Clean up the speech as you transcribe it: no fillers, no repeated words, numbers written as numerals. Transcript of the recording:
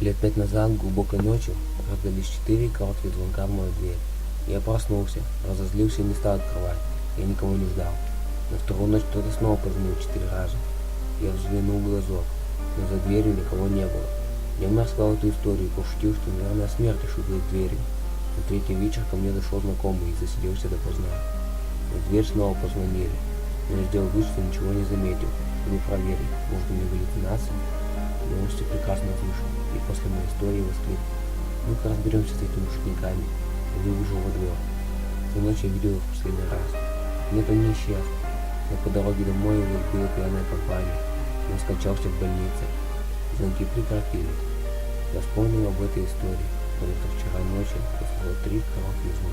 Лет 5 назад, глубокой ночью, раздались 4 коротких звонка в мою дверь. Я проснулся, разозлился и не стал открывать. Я никого не ждал. На вторую ночь кто-то снова позвонил 4 раза. Я взглянул в глазок, но за дверью никого не было. Я рассказал эту историю и пошутил, что, наверное, смерть шутит дверью. На третий вечер ко мне зашел знакомый и засиделся допоздна. В дверь снова позвонили. Но я сделал вид, что ничего не заметил, чтобы проверить, может, у меня галлюцинации. Я его все прекрасно слышал, и после моей истории воскликнул: «Ну-ка разберемся с этими шутниками», и выбежал во двор. Всю ночь я видел их в последний раз. Нет, он не исчез, но по дороге домой его сбила пьяная компания. Он скончался в больнице. Звонки прекратились. Я вспомнил об этой истории, потому что вчера ночью я слышал 3 коротких звонка.